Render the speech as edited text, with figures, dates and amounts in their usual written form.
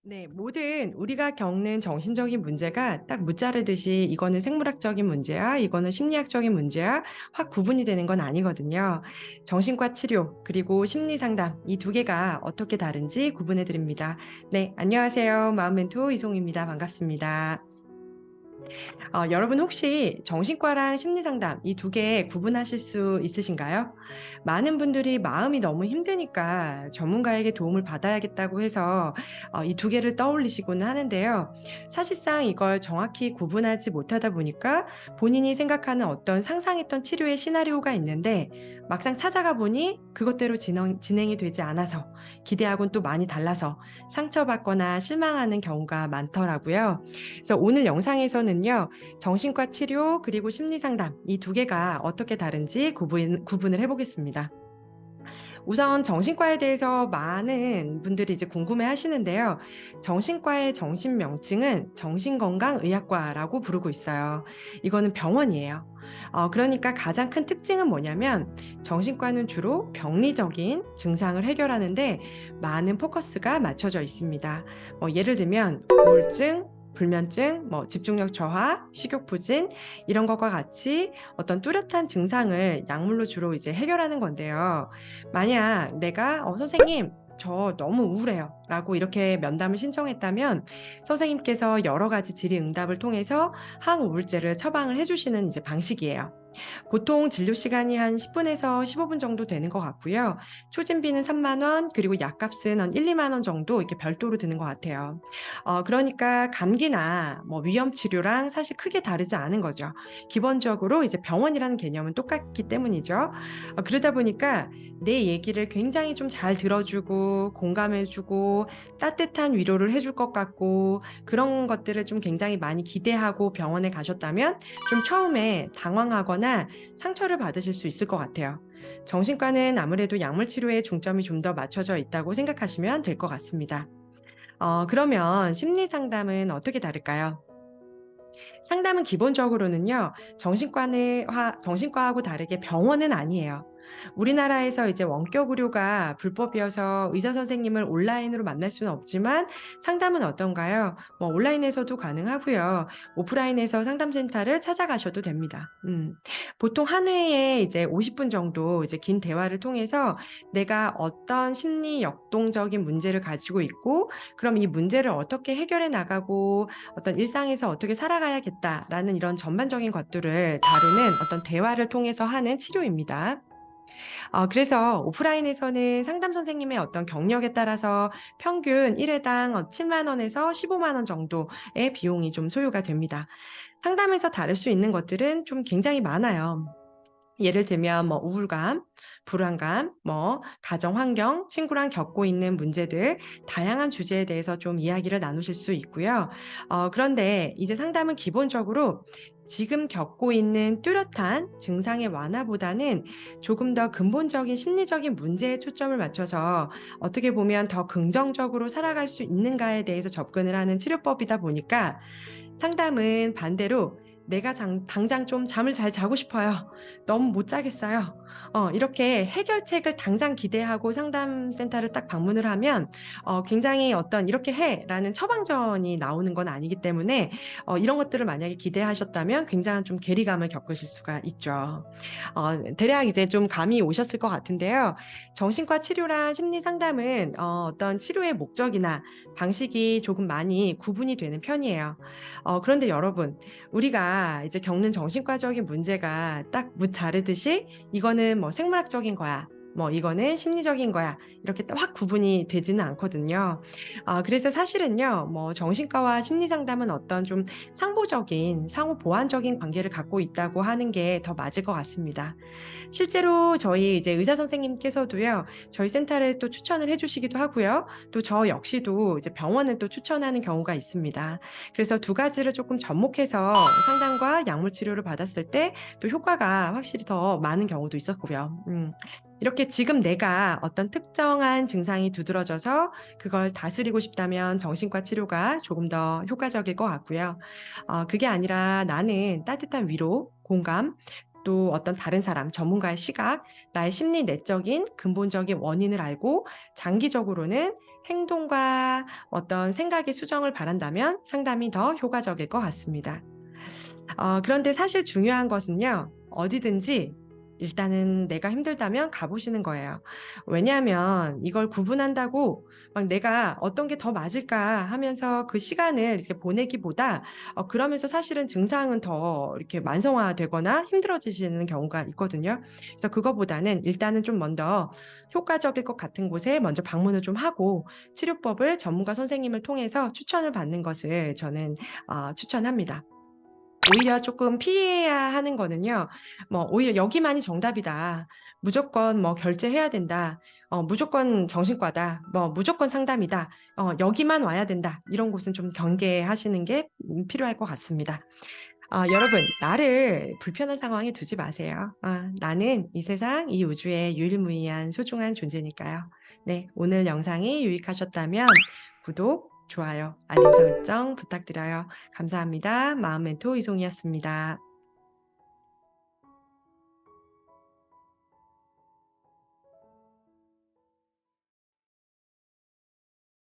네, 모든 우리가 겪는 정신적인 문제가 딱 무자르듯이 이거는 생물학적인 문제야, 이거는 심리학적인 문제야, 확 구분이 되는 건 아니거든요. 정신과 치료, 그리고 심리 상담, 이 두 개가 어떻게 다른지 구분해 드립니다. 네, 안녕하세요. 마음멘토 이송입니다. 반갑습니다. 여러분 혹시 정신과랑 심리상담 이 두 개 구분하실 수 있으신가요? 많은 분들이 마음이 너무 힘드니까 전문가에게 도움을 받아야겠다고 해서 이 두 개를 떠올리시곤 하는데요. 사실상 이걸 정확히 구분하지 못하다 보니까 본인이 생각하는 어떤 상상했던 치료의 시나리오가 있는데 막상 찾아가 보니 그것대로 진행이 되지 않아서 기대하고는 또 많이 달라서 상처받거나 실망하는 경우가 많더라고요. 그래서 오늘 영상에서는요. 정신과 치료 그리고 심리 상담 이 두 개가 어떻게 다른지 구분을 해보겠습니다. 우선 정신과에 대해서 많은 분들이 이제 궁금해 하시는데요. 정신과의 정신 명칭은 정신건강의학과라고 부르고 있어요. 이거는 병원이에요. 그러니까 가장 큰 특징은 뭐냐면 정신과는 주로 병리적인 증상을 해결하는데 많은 포커스가 맞춰져 있습니다. 예를 들면 우울증, 불면증, 집중력 저하, 식욕 부진 이런 것과 같이 어떤 뚜렷한 증상을 약물로 주로 이제 해결하는 건데요. 만약 내가 선생님 저 너무 우울해요 라고 이렇게 면담을 신청했다면 선생님께서 여러 가지 질의응답을 통해서 항우울제를 처방을 해주시는 이제 방식이에요. 보통 진료 시간이 한 10분에서 15분 정도 되는 것 같고요. 초진비는 3만 원, 그리고 약값은 한 1, 2만 원 정도 이렇게 별도로 드는 것 같아요. 그러니까 감기나 위염 치료랑 사실 크게 다르지 않은 거죠. 기본적으로 이제 병원이라는 개념은 똑같기 때문이죠. 그러다 보니까 내 얘기를 굉장히 좀 잘 들어주고 공감해주고 따뜻한 위로를 해줄 것 같고 그런 것들을 좀 굉장히 많이 기대하고 병원에 가셨다면 좀 처음에 당황하거나 상처를 받으실 수 있을 것 같아요. 정신과는 아무래도 약물 치료에 중점이 좀 더 맞춰져 있다고 생각하시면 될 것 같습니다. 그러면 심리 상담은 어떻게 다를까요? 상담은 기본적으로는요, 정신과하고 다르게 병원은 아니에요. 우리나라에서 이제 원격 의료가 불법이어서 의사 선생님을 온라인으로 만날 수는 없지만 상담은 어떤가요? 온라인에서도 가능하고요. 오프라인에서 상담센터를 찾아가셔도 됩니다. 보통 한 회에 이제 50분 정도 이제 긴 대화를 통해서 내가 어떤 심리 역동적인 문제를 가지고 있고, 그럼 이 문제를 어떻게 해결해 나가고 어떤 일상에서 어떻게 살아가야겠다라는 이런 전반적인 것들을 다루는 어떤 대화를 통해서 하는 치료입니다. 그래서 오프라인에서는 상담 선생님의 어떤 경력에 따라서 평균 1회당 7만 원에서 15만 원 정도의 비용이 좀 소요가 됩니다. 상담에서 다룰 수 있는 것들은 좀 굉장히 많아요. 예를 들면 우울감, 불안감, 가정 환경, 친구랑 겪고 있는 문제들, 다양한 주제에 대해서 좀 이야기를 나누실 수 있고요. 그런데 이제 상담은 기본적으로 지금 겪고 있는 뚜렷한 증상의 완화보다는 조금 더 근본적인 심리적인 문제에 초점을 맞춰서 어떻게 보면 더 긍정적으로 살아갈 수 있는가에 대해서 접근을 하는 치료법이다 보니까 상담은 반대로 내가 당장 좀 잠을 잘 자고 싶어요. 너무 못 자겠어요. 이렇게 해결책을 당장 기대하고 상담센터를 딱 방문을 하면 굉장히 어떤 이렇게 해라는 처방전이 나오는 건 아니기 때문에 이런 것들을 만약에 기대하셨다면 굉장한 좀 괴리감을 겪으실 수가 있죠. 대략 이제 좀 감이 오셨을 것 같은데요. 정신과 치료랑 심리 상담은 어떤 치료의 목적이나 방식이 조금 많이 구분이 되는 편이에요. 그런데 여러분, 우리가 이제 겪는 정신과적인 문제가 딱 무자르듯이 이거는 생물학적인 거야. 이거는 심리적인 거야. 이렇게 확 구분이 되지는 않거든요. 그래서 사실은요, 정신과와 심리 상담은 어떤 좀 상호적인, 상호 보완적인 관계를 갖고 있다고 하는 게 더 맞을 것 같습니다. 실제로 저희 이제 의사 선생님께서도요, 저희 센터를 또 추천을 해주시기도 하고요. 또 저 역시도 이제 병원을 또 추천하는 경우가 있습니다. 그래서 두 가지를 조금 접목해서 상담과 약물 치료를 받았을 때 또 효과가 확실히 더 많은 경우도 있었고요. 이렇게 지금 내가 어떤 특정한 증상이 두드러져서 그걸 다스리고 싶다면 정신과 치료가 조금 더 효과적일 것 같고요. 그게 아니라 나는 따뜻한 위로, 공감, 또 어떤 다른 사람, 전문가의 시각, 나의 심리 내적인 근본적인 원인을 알고 장기적으로는 행동과 어떤 생각의 수정을 바란다면 상담이 더 효과적일 것 같습니다. 그런데 사실 중요한 것은요. 어디든지 일단은 내가 힘들다면 가 보시는 거예요. 왜냐하면 이걸 구분한다고 막 '내가 어떤 게 더 맞을까?' 하면서 그 시간을 이렇게 보내기보다 그러면서 사실은 증상은 더 이렇게 만성화되거나 힘들어지시는 경우가 있거든요. 그래서 그거보다는 일단은 좀 먼저 효과적일 것 같은 곳에 먼저 방문을 좀 하고 치료법을 전문가 선생님을 통해서 추천을 받는 것을 저는 추천합니다. 오히려 조금 피해야 하는 거는요. 뭐 오히려 "여기만이 정답이다. 무조건 뭐 결제해야 된다. 무조건 정신과다. 뭐 무조건 상담이다. 여기만 와야 된다." 이런 곳은 좀 경계하시는 게 필요할 것 같습니다. 여러분 나를 불편한 상황에 두지 마세요. 나는 이 세상 이 우주의 유일무이한 소중한 존재니까요. 네. 오늘 영상이 유익하셨다면 구독, 좋아요, 알림 설정 부탁드려요. 감사합니다. 마음 멘토 이송이었습니다.